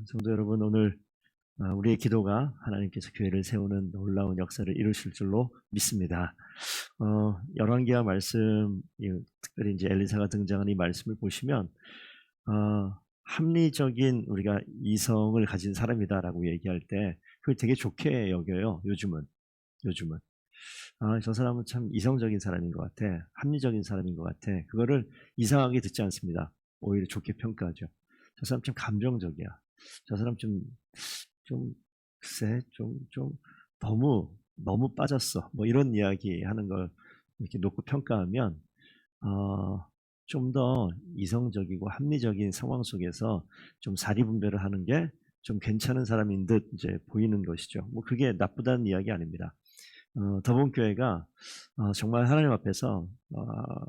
성도 여러분, 오늘 우리의 기도가 하나님께서 교회를 세우는 놀라운 역사를 이루실 줄로 믿습니다. 열왕기하 말씀, 특별히 이제 엘리사가 등장한 이 말씀을 보시면 합리적인 우리가 이성을 가진 사람이다라고 얘기할 때 그걸 되게 좋게 여겨요. 요즘은 저 사람은 참 이성적인 사람인 것 같아, 합리적인 사람인 것 같아. 그거를 이상하게 듣지 않습니다. 오히려 좋게 평가하죠. 저 사람 참 감정적이야. 저 사람 글쎄, 너무 빠졌어. 뭐 이런 이야기 하는 걸 이렇게 놓고 평가하면, 좀 더 이성적이고 합리적인 상황 속에서 좀 사리분별을 하는 게 좀 괜찮은 사람인 듯 이제 보이는 것이죠. 뭐 그게 나쁘다는 이야기 아닙니다. 더본교회가 정말 하나님 앞에서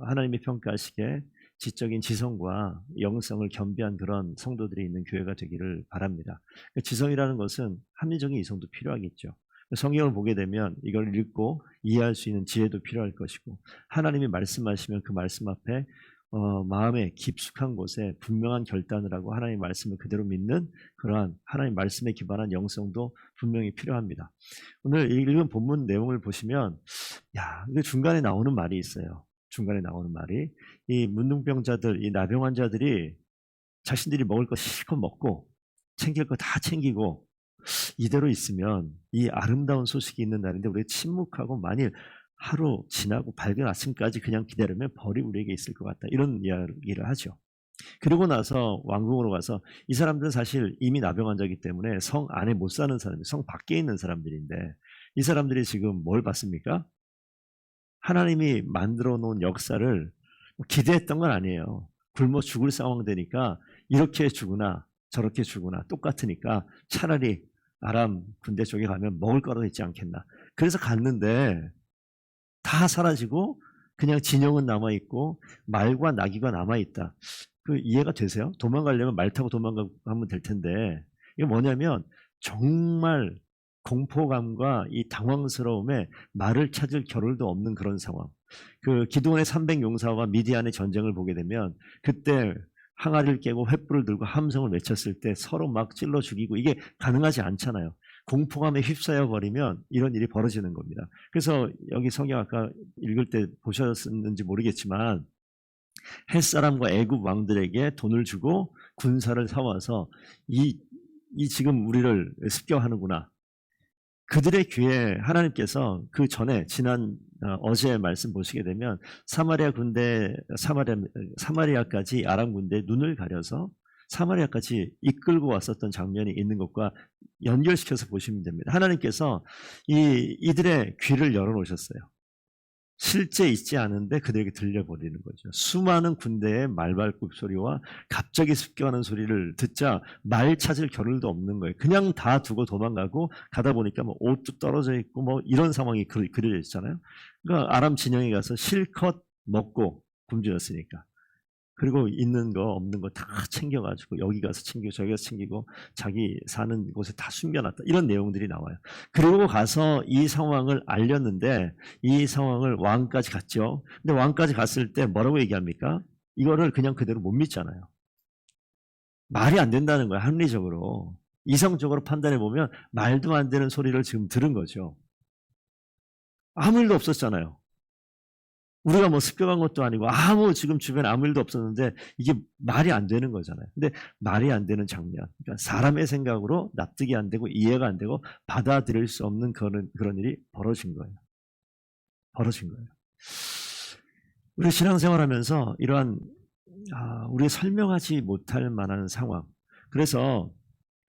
하나님이 평가하시기에 지적인 지성과 영성을 겸비한 그런 성도들이 있는 교회가 되기를 바랍니다. 지성이라는 것은 합리적인 이성도 필요하겠죠. 성경을 보게 되면 이걸 읽고 이해할 수 있는 지혜도 필요할 것이고, 하나님이 말씀하시면 그 말씀 앞에 마음의 깊숙한 곳에 분명한 결단을 하고 하나님의 말씀을 그대로 믿는 그러한 하나님 말씀에 기반한 영성도 분명히 필요합니다. 오늘 읽은 본문 내용을 보시면, 이게 중간에 나오는 말이 있어요. 중간에 나오는 말이, 이 문둥병자들, 이 나병 환자들이 자신들이 먹을 거 실컷 먹고 챙길 거 다 챙기고 이대로 있으면 이 아름다운 소식이 있는 날인데 우리가 침묵하고 만일 하루 지나고 밝은 아침까지 그냥 기다리면 벌이 우리에게 있을 것 같다, 이런 이야기를 하죠. 그리고 나서 왕궁으로 가서, 이 사람들은 사실 이미 나병 환자이기 때문에 성 안에 못 사는 사람들, 성 밖에 있는 사람들인데 이 사람들이 지금 뭘 봤습니까? 하나님이 만들어 놓은 역사를 기대했던 건 아니에요. 굶어 죽을 상황 되니까 이렇게 죽으나 저렇게 죽으나 똑같으니까 차라리 아람 군대 쪽에 가면 먹을 거라도 있지 않겠나. 그래서 갔는데 다 사라지고 그냥 진영은 남아있고 말과 나귀가 남아있다. 그 이해가 되세요? 도망가려면 말 타고 도망가면 될 텐데, 이게 뭐냐면 정말 공포감과 이 당황스러움에 말을 찾을 겨를도 없는 그런 상황. 그 기드온의 300용사와 미디안의 전쟁을 보게 되면 그때 항아리를 깨고 횃불을 들고 함성을 외쳤을 때 서로 막 찔러 죽이고, 이게 가능하지 않잖아요. 공포감에 휩싸여 버리면 이런 일이 벌어지는 겁니다. 그래서 여기 성경 아까 읽을 때 보셨는지 모르겠지만, 햇사람과 애굽 왕들에게 돈을 주고 군사를 사와서 이 지금 우리를 습격하는구나. 그들의 귀에 하나님께서 그 전에 어제 말씀 보시게 되면 사마리아 군대, 사마리아까지 아람 군대 눈을 가려서 사마리아까지 이끌고 왔었던 장면이 있는 것과 연결시켜서 보시면 됩니다. 하나님께서 이들의 귀를 열어놓으셨어요. 실제 있지 않은데 그들에게 들려버리는 거죠. 수많은 군대의 말발굽 소리와 갑자기 습격하는 소리를 듣자 말 찾을 겨를도 없는 거예요. 그냥 다 두고 도망가고, 가다 보니까 뭐 옷도 떨어져 있고 뭐 이런 상황이 그려져 있잖아요. 그러니까 아람 진영에 가서 실컷 먹고 굶주렸으니까. 그리고 있는 거 없는 거 다 챙겨가지고 여기 가서 챙기고 저기 가서 챙기고 자기 사는 곳에 다 숨겨놨다, 이런 내용들이 나와요. 그리고 가서 이 상황을 알렸는데 이 상황을 왕까지 갔죠. 근데 왕까지 갔을 때 뭐라고 얘기합니까? 이거를 그냥 그대로 못 믿잖아요. 말이 안 된다는 거예요. 합리적으로 이성적으로 판단해 보면 말도 안 되는 소리를 지금 들은 거죠. 아무 일도 없었잖아요. 우리가 뭐 습격한 것도 아니고 지금 주변에 아무 일도 없었는데 이게 말이 안 되는 거잖아요. 근데 말이 안 되는 장면, 그러니까 사람의 생각으로 납득이 안 되고 이해가 안 되고 받아들일 수 없는 그런 일이 벌어진 거예요. 우리 신앙생활하면서 이러한 우리 설명하지 못할 만한 상황, 그래서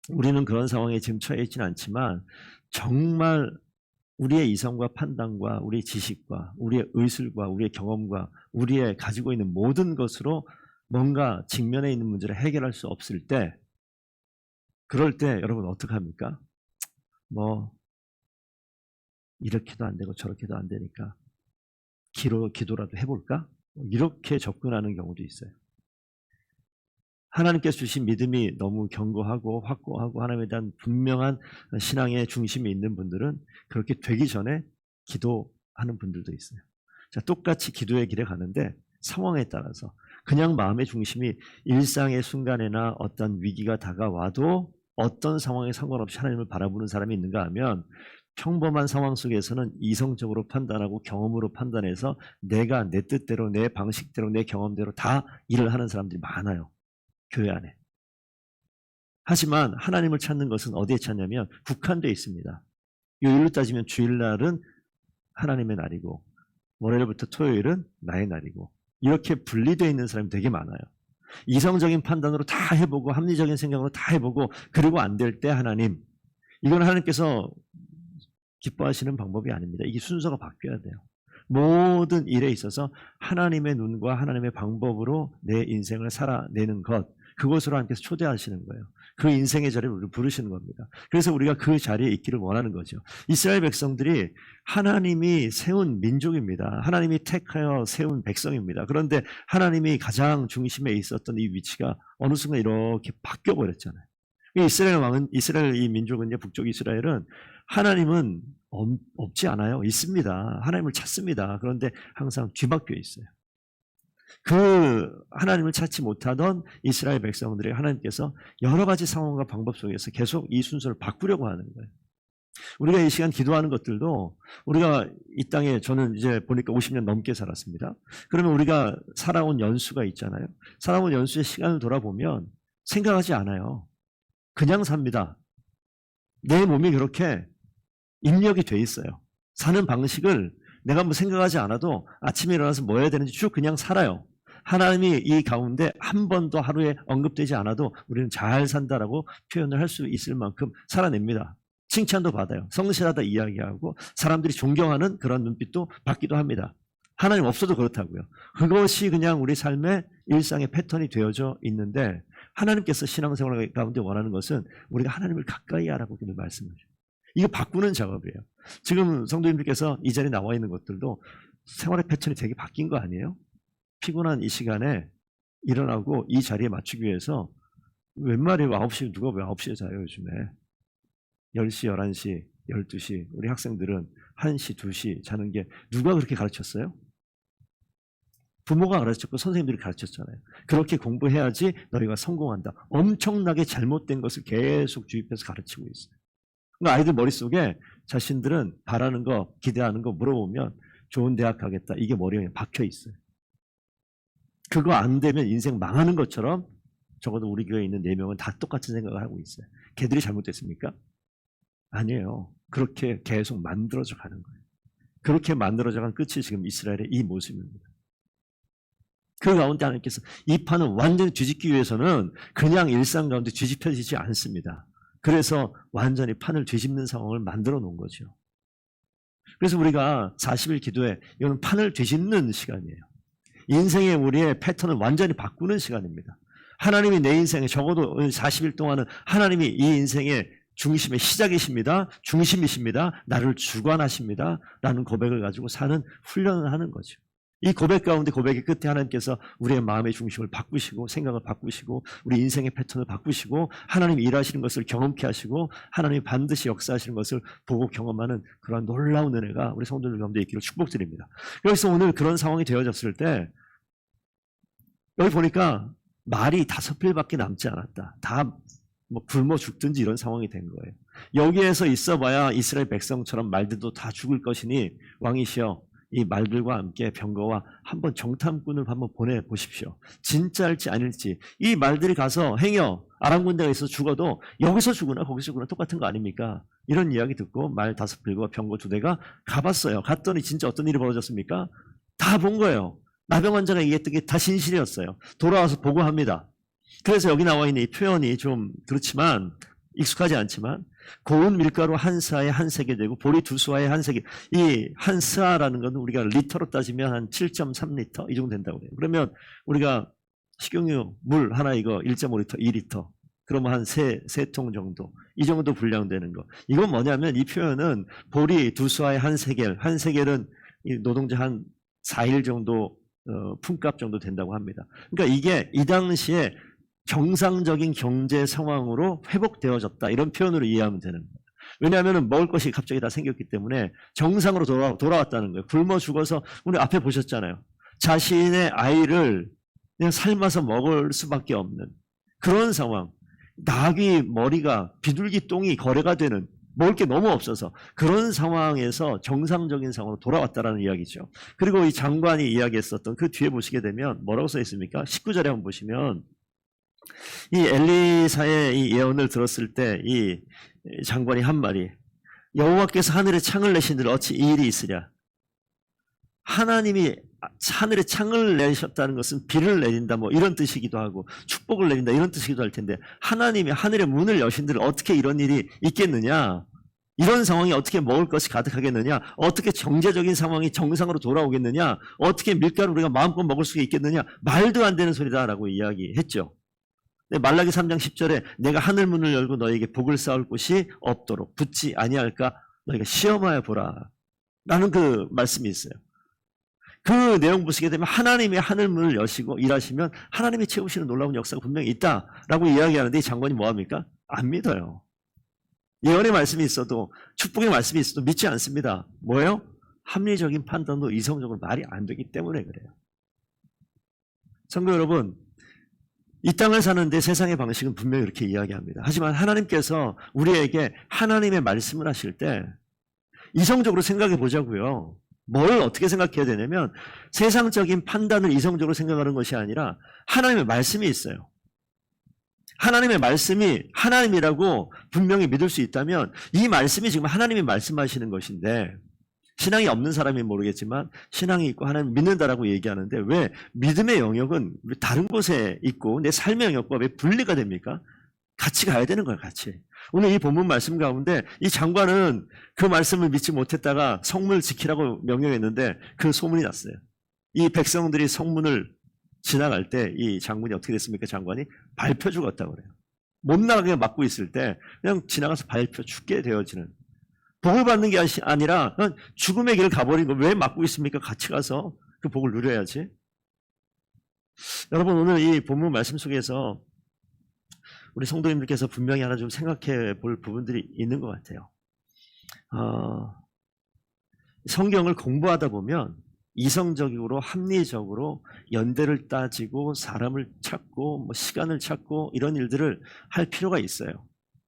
우리는 그런 상황에 지금 처해 있지는 않지만 정말 우리의 이성과 판단과 우리의 지식과 우리의 의술과 우리의 경험과 우리의 가지고 있는 모든 것으로 뭔가 직면에 있는 문제를 해결할 수 없을 때, 그럴 때 여러분 어떻게 합니까? 뭐 이렇게도 안 되고 저렇게도 안 되니까 기도라도 해볼까? 이렇게 접근하는 경우도 있어요. 하나님께서 주신 믿음이 너무 견고하고 확고하고 하나님에 대한 분명한 신앙의 중심이 있는 분들은 그렇게 되기 전에 기도하는 분들도 있어요. 자, 똑같이 기도의 길에 가는데 상황에 따라서 그냥 마음의 중심이 일상의 순간에나 어떤 위기가 다가와도 어떤 상황에 상관없이 하나님을 바라보는 사람이 있는가 하면 평범한 상황 속에서는 이성적으로 판단하고 경험으로 판단해서 내가 내 뜻대로 내 방식대로 내 경험대로 다 일을 하는 사람들이 많아요. 교회 안에. 하지만 하나님을 찾는 것은 어디에 찾냐면 국한되어 있습니다. 요일로 따지면 주일날은 하나님의 날이고 월요일부터 토요일은 나의 날이고 이렇게 분리되어 있는 사람이 되게 많아요. 이성적인 판단으로 다 해보고 합리적인 생각으로 다 해보고 그리고 안 될 때 하나님, 이건 하나님께서 기뻐하시는 방법이 아닙니다. 이게 순서가 바뀌어야 돼요. 모든 일에 있어서 하나님의 눈과 하나님의 방법으로 내 인생을 살아내는 것, 그것으로 하나님께서 초대하시는 거예요. 그 인생의 자리를 우리를 부르시는 겁니다. 그래서 우리가 그 자리에 있기를 원하는 거죠. 이스라엘 백성들이 하나님이 세운 민족입니다. 하나님이 택하여 세운 백성입니다. 그런데 하나님이 가장 중심에 있었던 이 위치가 어느 순간 이렇게 바뀌어버렸잖아요. 이스라엘 이 민족은요, 북쪽 이스라엘은 하나님은 없지 않아요. 있습니다. 하나님을 찾습니다. 그런데 항상 뒤바뀌어 있어요. 그 하나님을 찾지 못하던 이스라엘 백성들이 하나님께서 여러 가지 상황과 방법 속에서 계속 이 순서를 바꾸려고 하는 거예요. 우리가 이 시간 기도하는 것들도 우리가 이 땅에 저는 이제 보니까 50년 넘게 살았습니다. 그러면 우리가 살아온 연수가 있잖아요. 살아온 연수의 시간을 돌아보면 생각하지 않아요. 그냥 삽니다. 내 몸이 그렇게 입력이 돼 있어요. 사는 방식을 내가 뭐 생각하지 않아도 아침에 일어나서 뭐 해야 되는지 쭉 그냥 살아요. 하나님이 이 가운데 한 번도 하루에 언급되지 않아도 우리는 잘 산다라고 표현을 할 수 있을 만큼 살아냅니다. 칭찬도 받아요. 성실하다 이야기하고 사람들이 존경하는 그런 눈빛도 받기도 합니다. 하나님 없어도 그렇다고요. 그것이 그냥 우리 삶의 일상의 패턴이 되어져 있는데 하나님께서 신앙생활 가운데 원하는 것은 우리가 하나님을 가까이 하라고 말씀하셔요. 이거 바꾸는 작업이에요. 지금 성도님들께서 이 자리에 나와 있는 것들도 생활의 패턴이 되게 바뀐 거 아니에요? 피곤한 이 시간에 일어나고 이 자리에 맞추기 위해서 웬말이에요? 9시, 누가 왜 9시에 자요 요즘에? 10시, 11시, 12시 우리 학생들은 1시, 2시 자는 게 누가 그렇게 가르쳤어요? 부모가 가르쳤고 선생님들이 가르쳤잖아요. 그렇게 공부해야지 너희가 성공한다. 엄청나게 잘못된 것을 계속 주입해서 가르치고 있어요. 그러니까 아이들 머릿속에 자신들은 바라는 거, 기대하는 거 물어보면 좋은 대학 가겠다. 이게 머리에 그냥 박혀 있어요. 그거 안 되면 인생 망하는 것처럼 적어도 우리 교회에 있는 4명은 다 똑같은 생각을 하고 있어요. 걔들이 잘못됐습니까? 아니에요. 그렇게 계속 만들어져 가는 거예요. 그렇게 만들어져 간 끝이 지금 이스라엘의 이 모습입니다. 그 가운데 하나님께서 이 판을 완전히 뒤집기 위해서는 그냥 일상 가운데 뒤집혀지지 않습니다. 그래서 완전히 판을 뒤집는 상황을 만들어 놓은 거죠. 그래서 우리가 40일 기도회, 이건 판을 뒤집는 시간이에요. 인생의 우리의 패턴을 완전히 바꾸는 시간입니다. 하나님이 내 인생에 적어도 40일 동안은 하나님이 이 인생의 중심의 시작이십니다. 중심이십니다. 나를 주관하십니다. 라는 고백을 가지고 사는 훈련을 하는 거죠. 이 고백 가운데 고백의 끝에 하나님께서 우리의 마음의 중심을 바꾸시고 생각을 바꾸시고 우리 인생의 패턴을 바꾸시고 하나님이 일하시는 것을 경험케 하시고 하나님이 반드시 역사하시는 것을 보고 경험하는 그런 놀라운 은혜가 우리 성도들 가운데 있기를 축복드립니다. 그래서 오늘 그런 상황이 되어졌을 때 여기 보니까 말이 5필밖에 남지 않았다. 다 뭐 굶어 죽든지 이런 상황이 된 거예요. 여기에서 있어봐야 이스라엘 백성처럼 말들도 다 죽을 것이니 왕이시여 이 말들과 함께 병거와 한번 정탐꾼을 한번 보내보십시오. 진짜일지 아닐지. 이 말들이 가서 행여 아람 군대가 있어서 죽어도 여기서 죽으나 거기서 죽으나 똑같은 거 아닙니까? 이런 이야기 듣고 말 5필과 병거 2대가 가봤어요. 갔더니 진짜 어떤 일이 벌어졌습니까? 다 본 거예요. 나병 환자가 얘기했던 게 다 진실이었어요. 돌아와서 보고합니다. 그래서 여기 나와 있는 이 표현이 좀 그렇지만 익숙하지 않지만 고운 밀가루 한 스아에 한 세개 되고 보리 2스아에 한 세개. 이 한 스아라는 건 우리가 리터로 따지면 한 7.3리터 이 정도 된다고 해요. 그러면 우리가 식용유 물 하나 이거 1.5리터, 2리터. 그러면 한 세 통 정도. 이 정도 분량되는 거. 이건 뭐냐면 이 표현은 보리 2스아에 한 세겔. 한 세겔은 노동자 한 4일 정도 품값 정도 된다고 합니다. 그러니까 이게 이 당시에 정상적인 경제 상황으로 회복되어졌다. 이런 표현으로 이해하면 되는 거예요. 왜냐하면 먹을 것이 갑자기 다 생겼기 때문에 정상으로 돌아왔다는 거예요. 굶어 죽어서 오늘 앞에 보셨잖아요. 자신의 아이를 그냥 삶아서 먹을 수밖에 없는 그런 상황. 나귀 머리가 비둘기 똥이 거래가 되는 먹을 게 너무 없어서 그런 상황에서 정상적인 상황으로 돌아왔다라는 이야기죠. 그리고 이 장관이 이야기했었던 그 뒤에 보시게 되면 뭐라고 써 있습니까? 19절에 한번 보시면 이 엘리사의 이 예언을 들었을 때 이 장관이 한 말이 여호와께서 하늘에 창을 내신들 어찌 이 일이 있으랴. 하나님이 하늘에 창을 내셨다는 것은 비를 내린다 뭐 이런 뜻이기도 하고 축복을 내린다 이런 뜻이기도 할 텐데 하나님이 하늘의 문을 여신들 어떻게 이런 일이 있겠느냐. 이런 상황이 어떻게 먹을 것이 가득하겠느냐. 어떻게 경제적인 상황이 정상으로 돌아오겠느냐. 어떻게 밀가루 우리가 마음껏 먹을 수 있겠느냐. 말도 안 되는 소리다라고 이야기했죠. 말라기 3장 10절에 내가 하늘 문을 열고 너에게 복을 쌓을 곳이 없도록 붙지 아니할까 너희가 시험하여 보라 라는 그 말씀이 있어요. 그 내용 보시게 되면 하나님이 하늘 문을 여시고 일하시면 하나님이 채우시는 놀라운 역사가 분명히 있다라고 이야기하는데 이 장관이 뭐합니까? 안 믿어요. 예언의 말씀이 있어도 축복의 말씀이 있어도 믿지 않습니다. 뭐예요? 합리적인 판단도 이성적으로 말이 안 되기 때문에 그래요. 성도 여러분, 이 땅을 사는데 세상의 방식은 분명히 이렇게 이야기합니다. 하지만 하나님께서 우리에게 하나님의 말씀을 하실 때 이성적으로 생각해 보자고요. 뭘 어떻게 생각해야 되냐면 세상적인 판단을 이성적으로 생각하는 것이 아니라 하나님의 말씀이 있어요. 하나님의 말씀이 하나님이라고 분명히 믿을 수 있다면 이 말씀이 지금 하나님이 말씀하시는 것인데 신앙이 없는 사람이 모르겠지만 신앙이 있고 하나님 믿는다라고 얘기하는데 왜 믿음의 영역은 다른 곳에 있고 내 삶의 영역과 왜 분리가 됩니까? 같이 가야 되는 거예요. 같이. 오늘 이 본문 말씀 가운데 이 장관은 그 말씀을 믿지 못했다가 성문을 지키라고 명령했는데 그 소문이 났어요. 이 백성들이 성문을 지나갈 때 이 장군이 어떻게 됐습니까? 장관이 밟혀 죽었다고 그래요. 못 나가게 막고 있을 때 그냥 지나가서 밟혀 죽게 되어지는 복을 받는 게 아니라 죽음의 길을 가버린 거 왜 막고 있습니까? 같이 가서 그 복을 누려야지. 여러분 오늘 이 본문 말씀 속에서 우리 성도님들께서 분명히 하나 좀 생각해 볼 부분들이 있는 것 같아요. 성경을 공부하다 보면 이성적으로 합리적으로 연대를 따지고 사람을 찾고 뭐 시간을 찾고 이런 일들을 할 필요가 있어요.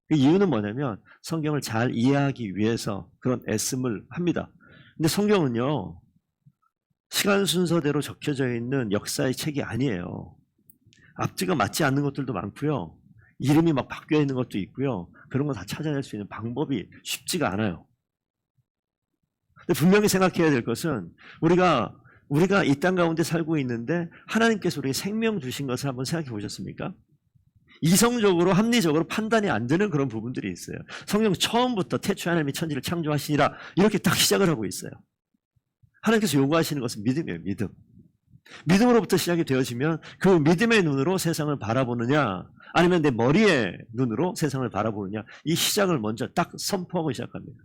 그 이유는 뭐냐면 성경을 잘 이해하기 위해서 그런 애씀을 합니다. 근데 성경은요 시간 순서대로 적혀져 있는 역사의 책이 아니에요. 앞뒤가 맞지 않는 것들도 많고요. 이름이 막 바뀌어 있는 것도 있고요. 그런 거 다 찾아낼 수 있는 방법이 쉽지가 않아요. 근데 분명히 생각해야 될 것은 우리가 이 땅 가운데 살고 있는데 하나님께서 우리에게 생명 주신 것을 한번 생각해 보셨습니까? 이성적으로 합리적으로 판단이 안 되는 그런 부분들이 있어요. 성경 처음부터 태초에 하나님이 천지를 창조하시니라 이렇게 딱 시작을 하고 있어요. 하나님께서 요구하시는 것은 믿음이에요. 믿음. 믿음으로부터 시작이 되어지면 그 믿음의 눈으로 세상을 바라보느냐 아니면 내 머리의 눈으로 세상을 바라보느냐 이 시작을 먼저 딱 선포하고 시작합니다.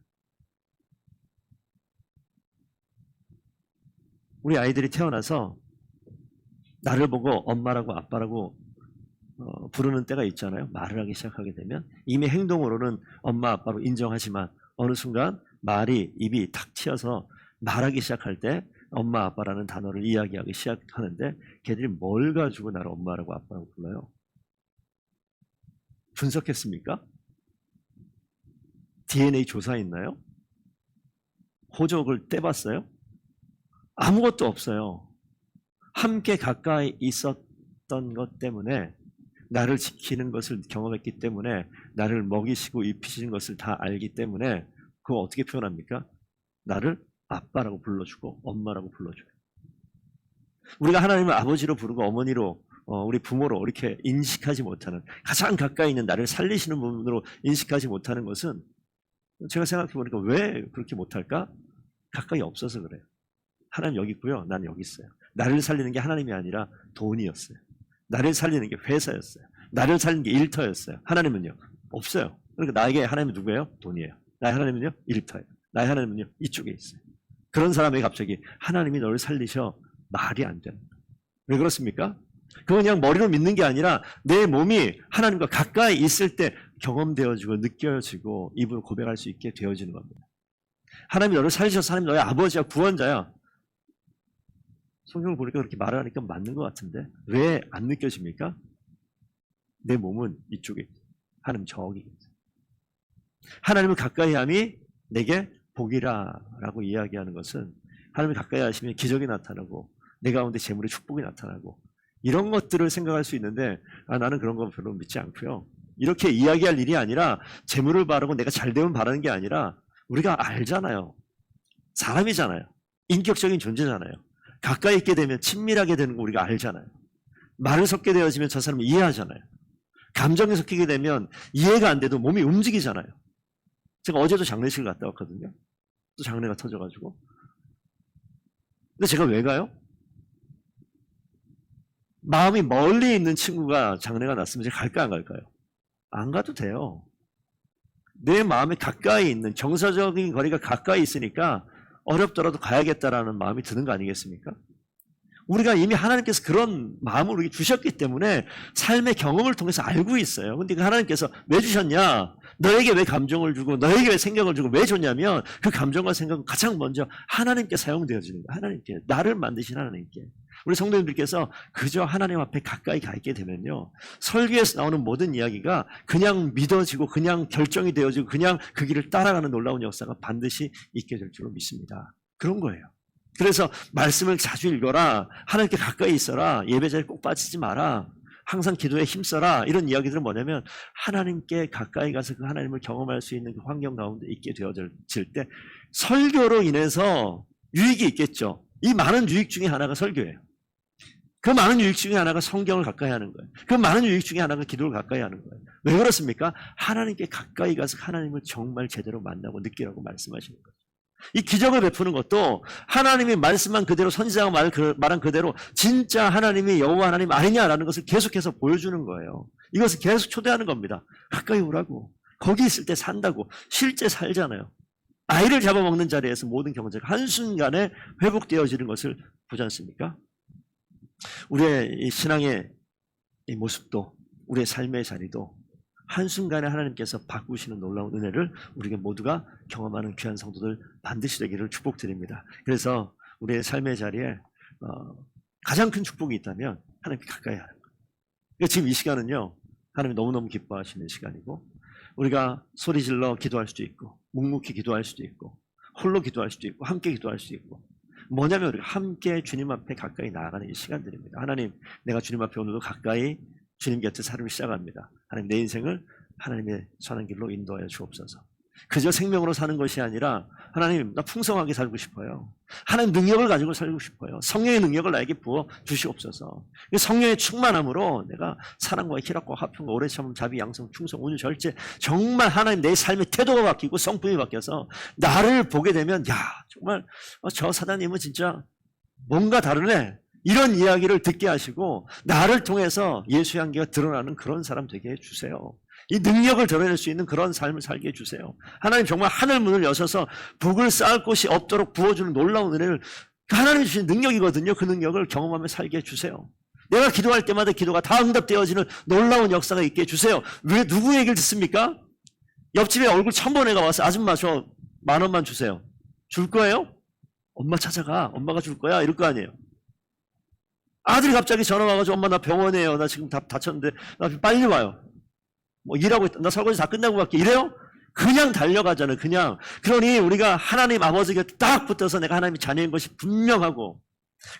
우리 아이들이 태어나서 나를 보고 엄마라고 아빠라고 부르는 때가 있잖아요. 말을 하기 시작하게 되면 이미 행동으로는 엄마 아빠로 인정하지만 어느 순간 말이 입이 탁 튀어서 말하기 시작할 때 엄마 아빠라는 단어를 이야기하기 시작하는데 걔들이 뭘 가지고 나를 엄마라고 아빠라고 불러요? 분석했습니까? DNA 조사했나요? 호적을 떼봤어요? 아무것도 없어요. 함께 가까이 있었던 것 때문에 나를 지키는 것을 경험했기 때문에 나를 먹이시고 입히시는 것을 다 알기 때문에 그거 어떻게 표현합니까? 나를 아빠라고 불러주고 엄마라고 불러줘요. 우리가 하나님을 아버지로 부르고 어머니로 우리 부모로 이렇게 인식하지 못하는 가장 가까이 있는 나를 살리시는 분으로 인식하지 못하는 것은 제가 생각해 보니까 왜 그렇게 못할까? 가까이 없어서 그래요. 하나님 여기 있고요. 나는 여기 있어요. 나를 살리는 게 하나님이 아니라 돈이었어요. 나를 살리는 게 회사였어요. 나를 살리는 게 일터였어요. 하나님은요? 없어요. 그러니까 나에게 하나님은 누구예요? 돈이에요. 나의 하나님은요? 일터예요. 나의 하나님은요? 이쪽에 있어요. 그런 사람에게 갑자기 하나님이 너를 살리셔 말이 안 되는 거예요. 왜 그렇습니까? 그건 그냥 머리로 믿는 게 아니라 내 몸이 하나님과 가까이 있을 때 경험되어지고 느껴지고 입으로 고백할 수 있게 되어지는 겁니다. 하나님이 너를 살리셔서 하나님 너의 아버지야 구원자야. 성경을 보니까 그렇게 말을 하니까 맞는 것 같은데 왜 안 느껴집니까? 내 몸은 이쪽에 있어요. 하나님 저기. 하나님을 가까이함이 내게 복이라라고 이야기하는 것은 하나님을 가까이 하시면 기적이 나타나고 내 가운데 재물의 축복이 나타나고 이런 것들을 생각할 수 있는데 나는 그런 건 별로 믿지 않고요. 이렇게 이야기할 일이 아니라 재물을 바라고 내가 잘 되면 바라는 게 아니라 우리가 알잖아요. 사람이잖아요. 인격적인 존재잖아요. 가까이 있게 되면 친밀하게 되는 거 우리가 알잖아요. 말을 섞게 되어지면 저 사람을 이해하잖아요. 감정이 섞이게 되면 이해가 안 돼도 몸이 움직이잖아요. 제가 어제도 장례식을 갔다 왔거든요. 또 장례가 터져가지고. 근데 제가 왜 가요? 마음이 멀리 있는 친구가 장례가 났으면 제가 갈까 안 갈까요? 안 가도 돼요. 내 마음에 가까이 있는 정서적인 거리가 가까이 있으니까 어렵더라도 가야겠다라는 마음이 드는 거 아니겠습니까? 우리가 이미 하나님께서 그런 마음을 우리에게 주셨기 때문에 삶의 경험을 통해서 알고 있어요. 근데 하나님께서 왜 주셨냐? 너에게 왜 감정을 주고 너에게 왜 생각을 주고 왜 줬냐면 그 감정과 생각은 가장 먼저 하나님께 사용되어지는 거예요. 하나님께. 나를 만드신 하나님께. 우리 성도님들께서 그저 하나님 앞에 가까이 가 있게 되면요. 설교에서 나오는 모든 이야기가 그냥 믿어지고 그냥 결정이 되어지고 그냥 그 길을 따라가는 놀라운 역사가 반드시 있게 될 줄로 믿습니다. 그런 거예요. 그래서 말씀을 자주 읽어라. 하나님께 가까이 있어라. 예배 자리에 꼭 빠지지 마라. 항상 기도에 힘써라. 이런 이야기들은 뭐냐면 하나님께 가까이 가서 그 하나님을 경험할 수 있는 그 환경 가운데 있게 되어질 때 설교로 인해서 유익이 있겠죠. 이 많은 유익 중에 하나가 설교예요. 그 많은 유익 중에 하나가 성경을 가까이 하는 거예요. 그 많은 유익 중에 하나가 기도를 가까이 하는 거예요. 왜 그렇습니까? 하나님께 가까이 가서 하나님을 정말 제대로 만나고 느끼라고 말씀하시는 거예요. 이 기적을 베푸는 것도 하나님이 말씀한 그대로 선지자가 말한 그대로 진짜 하나님이 여호와 하나님 아니냐라는 것을 계속해서 보여주는 거예요. 이것을 계속 초대하는 겁니다. 가까이 오라고. 거기 있을 때 산다고. 실제 살잖아요. 아이를 잡아먹는 자리에서 모든 경제가 한순간에 회복되어지는 것을 보지 않습니까? 우리의 이 신앙의 이 모습도 우리의 삶의 자리도 한순간에 하나님께서 바꾸시는 놀라운 은혜를 우리가 모두가 경험하는 귀한 성도들 반드시 되기를 축복드립니다. 그래서 우리의 삶의 자리에 가장 큰 축복이 있다면 하나님께 가까이 하는 거예요. 그러니까 지금 이 시간은요. 하나님이 너무너무 기뻐하시는 시간이고 우리가 소리질러 기도할 수도 있고 묵묵히 기도할 수도 있고 홀로 기도할 수도 있고 함께 기도할 수도 있고 뭐냐면 우리가 함께 주님 앞에 가까이 나아가는 이 시간들입니다. 하나님 내가 주님 앞에 오늘도 가까이 주님 곁에 살을 시작합니다. 하나님 내 인생을 하나님의 선한 길로 인도하여 주옵소서. 그저 생명으로 사는 것이 아니라 하나님 나 풍성하게 살고 싶어요. 하나님 능력을 가지고 살고 싶어요. 성령의 능력을 나에게 부어 주시옵소서. 성령의 충만함으로 내가 사랑과 희락과 화평과 오래 참음 자비 양성 충성 온유 절제 정말 하나님 내 삶의 태도가 바뀌고 성품이 바뀌어서 나를 보게 되면 야 정말 저 사장님은 진짜 뭔가 다르네. 이런 이야기를 듣게 하시고 나를 통해서 예수의 향기가 드러나는 그런 사람 되게 해주세요. 이 능력을 드러낼 수 있는 그런 삶을 살게 해주세요. 하나님 정말 하늘 문을 여셔서 복을 쌓을 곳이 없도록 부어주는 놀라운 은혜를 하나님이 주신 능력이거든요. 그 능력을 경험하며 살게 해주세요. 내가 기도할 때마다 기도가 다 응답되어지는 놀라운 역사가 있게 해주세요. 왜 누구 얘기를 듣습니까? 옆집에 얼굴 처음 본 애가 와서 아줌마 저 10,000원만 주세요. 줄 거예요? 엄마 찾아가. 엄마가 줄 거야. 이럴 거 아니에요. 아들이 갑자기 전화 와가지고 엄마 나 병원에요. 나 지금 다쳤는데 나 빨리 와요. 뭐 일하고 있다. 나 설거지 다 끝나고 갈게. 이래요? 그냥 달려가잖아요. 그냥. 그러니 우리가 하나님 아버지가 딱 붙어서 내가 하나님의 자녀인 것이 분명하고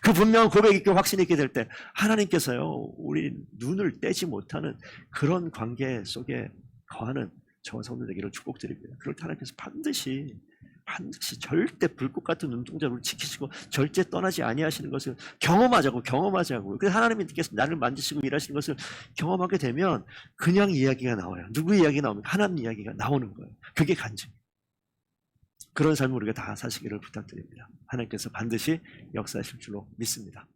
그 분명한 고백 있게 확신 있게 될 때 하나님께서요. 우리 눈을 떼지 못하는 그런 관계 속에 거하는 저와 성도 되기를 축복드립니다. 그럴 때 하나님께서 반드시 절대 불꽃 같은 눈동자를 지키시고 절대 떠나지 아니하시는 것을 경험하자고. 그래서 하나님께서 나를 만지시고 일하시는 것을 경험하게 되면 그냥 이야기가 나와요. 누구 이야기가 나오면 하나님 이야기가 나오는 거예요. 그게 간증이에요. 그런 삶을 우리가 다 사시기를 부탁드립니다. 하나님께서 반드시 역사하실 줄로 믿습니다.